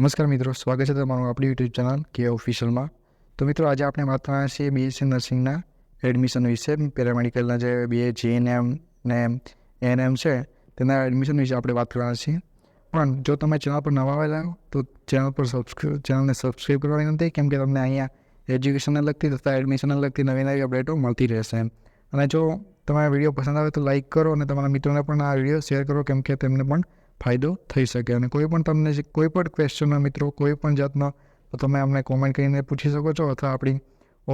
નમસ્કાર મિત્રો, સ્વાગત છે તમારું આપણી યુટ્યુબ ચેનલ કે ઓફિશિયલમાં. તો મિત્રો, આજે આપણે વાત કરવાના છીએ બીએસસી નર્સિંગના એડમિશન વિશે. પેરામેડિકલના જે બીએ જીએનએમ ને એએનએમ છે તેના એડમિશન વિશે આપણે વાત કરવાના છીએ. પણ જો તમે ચેનલ પર નવા આવેલા હો તો ચેનલને સબસ્ક્રાઈબ કરવા વિનંતી, કેમ કે તમને અહીંયા એજ્યુકેશનને લગતી તથા એડમિશનને લગતી નવી નવી અપડેટો મળતી રહેશે. અને જો તમારા વિડીયો પસંદ આવે તો લાઇક કરો અને તમારા મિત્રોને પણ આ વિડીયો શેર કરો, કેમ કે તેમને પણ ફાયદો થઈ શકે. અને કોઈ પણ તમને કોઈ પણ ક્વેશ્ચનના મિત્રો કોઈ પણ જાતનો તો તમે અમને કોમેન્ટ કરીને પૂછી શકો છો, અથવા આપણી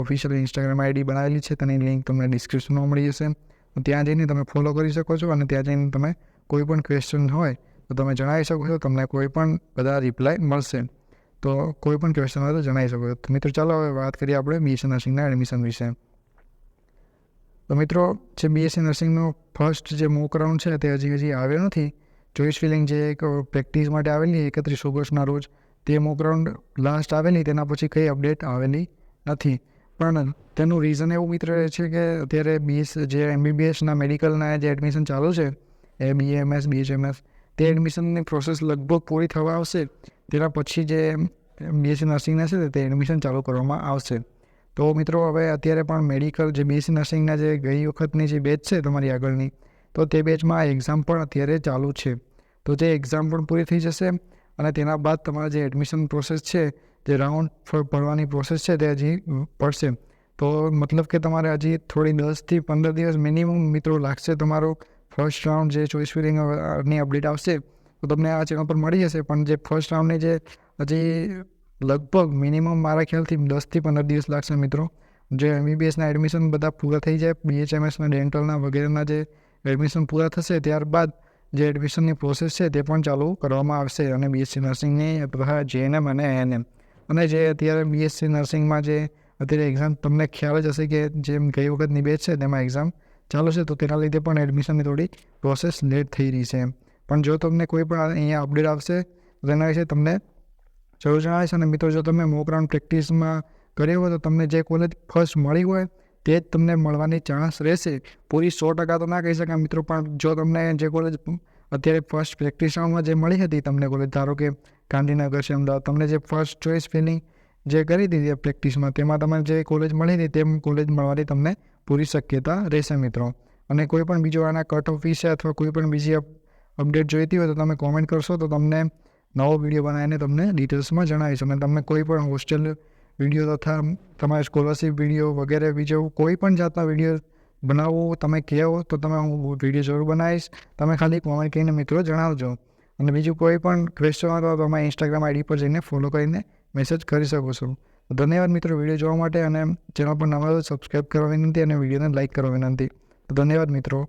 ઓફિશિયલ ઇન્સ્ટાગ્રામ આઈડી બનાવેલી છે તેની લિંક તમને ડિસ્ક્રિપ્શનમાં મળી જશે. તો ત્યાં જઈને તમે ફોલો કરી શકો છો અને ત્યાં જઈને તમે કોઈ પણ ક્વેશ્ચન હોય તો તમે જણાવી શકો છો. તમને કોઈ પણ બધા રિપ્લાય મળશે. તો કોઈ પણ ક્વેશ્ચન હોય તો જણાવી શકો છો. તો મિત્રો, ચાલો હવે વાત કરીએ આપણે બીએસસી નર્સિંગના એડમિશન વિશે. તો મિત્રો, જે બીએસસી નર્સિંગનો ફર્સ્ટ જે મોક રાઉન્ડ છે તે હજી આવ્યો નથી. ચોઇસ ફિલિંગ જે એક પ્રેક્ટિસ માટે આવેલી 31 ઓગસ્ટના રોજ તે મોક રાઉન્ડ લાસ્ટ આવેલી, તેના પછી કંઈ અપડેટ આવેલી નથી. પણ તેનું રીઝન એવું મિત્ર રહે છે કે અત્યારે જે એમબીબીએસના મેડિકલના જે એડમિશન ચાલુ છે, એ બીએમએસ બીએચએમએસ, તે એડમિશનની પ્રોસેસ લગભગ પૂરી થવા આવશે. તેના પછી જે બીએસસી નર્સિંગના છે તે એડમિશન ચાલુ કરવામાં આવશે. તો મિત્રો, હવે અત્યારે પણ મેડિકલ જે બીએસસી નર્સિંગના જે ગઈ વખતની જે બેચ છે તમારી આગળની, તો તે બેચમાં એક્ઝામ પણ અત્યારે ચાલુ છે. તો જે એક્ઝામ પણ પૂરી થઈ જશે અને તેના બાદ તમારા જે એડમિશન પ્રોસેસ છે, જે રાઉન્ડ ભરવાની પ્રોસેસ છે તે હજી પડશે. તો મતલબ કે તમારે હજી થોડી 10 થી 15 દિવસ મિનિમમ મિત્રો લાગશે. તમારો ફર્સ્ટ રાઉન્ડ જે ચોઇસ ફિલિંગની અપડેટ આવશે તો તમને આ ચેનલ પર મળી જશે. પણ જે ફર્સ્ટ રાઉન્ડની જે હજી લગભગ મિનિમમ મારા ખ્યાલથી 10 થી 15 દિવસ લાગશે મિત્રો. જે એમબીબીએસના એડમિશન બધા પૂરા થઈ જાય, બીએચએમએસના ડેન્ટલના વગેરેના જે એડમિશન પૂરા થશે ત્યારબાદ જે એડમિશનની પ્રોસેસ છે તે પણ ચાલુ કરવામાં આવશે. અને બીએસસી નર્સિંગની તથા જીએનએમ અને એએનએમ, અને જે અત્યારે બીએસસી નર્સિંગમાં જે અત્યારે એક્ઝામ તમને ખ્યાલ જ હશે કે જેમ ગઈ વખતની બેચ છે તેમાં એક્ઝામ ચાલુ છે, તો તેના લીધે પણ એડમિશનની થોડી પ્રોસેસ લેટ થઈ રહી છે. પણ જો તમને કોઈ પણ અહીંયા અપડેટ આવશે તો તેના વિશે તમને જરૂર જણાવીશ. અને મિત્રો, જો તમે મોક રાઉન્ડ પ્રેક્ટિસમાં કર્યો હોય તો તમને જે કોલેજ ફર્સ્ટ મળી હોય તે જ તમને મળવાની ચાન્સ રહેશે. પૂરી 100% તો ના કહી શકાય મિત્રો, પણ જો તમને જે કોલેજ અત્યારે ફર્સ્ટ પ્રેક્ટિસ રાઉન્ડમાં જે મળી હતી તમને કોલેજ, ધારો કે ગાંધીનગર છે, અમદાવાદ, તમને જે ફર્સ્ટ ચોઇસ ફિલિંગ જે કરી હતી પ્રેક્ટિસમાં, તેમાં તમને જે કોલેજ મળી હતી તેમ કોલેજ મળવાની તમને પૂરી શક્યતા રહેશે મિત્રો. અને કોઈ પણ બીજો આના કટ ઓફ વિશે અથવા કોઈ પણ બીજી અપડેટ જોઈતી હોય તો તમે કોમેન્ટ કરશો તો તમને નવો વિડીયો બનાવીને તમને ડિટેલ્સમાં જણાવીશ. અને તમને કોઈ પણ હોસ્ટેલ વિડીયો તથા તમારે સ્કોલરશિપ વિડીયો વગેરે બીજો કોઈ પણ જાતના વિડીયો બનાવવો તમે કહો તો તમે હું વિડીયો જરૂર બનાવીશ. તમે ખાલી કોમેન્ટ કરીને મિત્રો જણાવજો. અને બીજું કોઈ પણ ક્વેશ્ચન હોય તો તમે ઇન્સ્ટાગ્રામ આઈડી પર જઈને ફોલો કરીને મેસેજ કરી શકો છો. ધન્યવાદ મિત્રો વિડીયો જોવા માટે. અને ચેનલ પર નવા સબસ્ક્રાઈબ કરવા વિનંતી અને વિડીયોને લાઇક કરવા વિનંતી. તો ધન્યવાદ મિત્રો.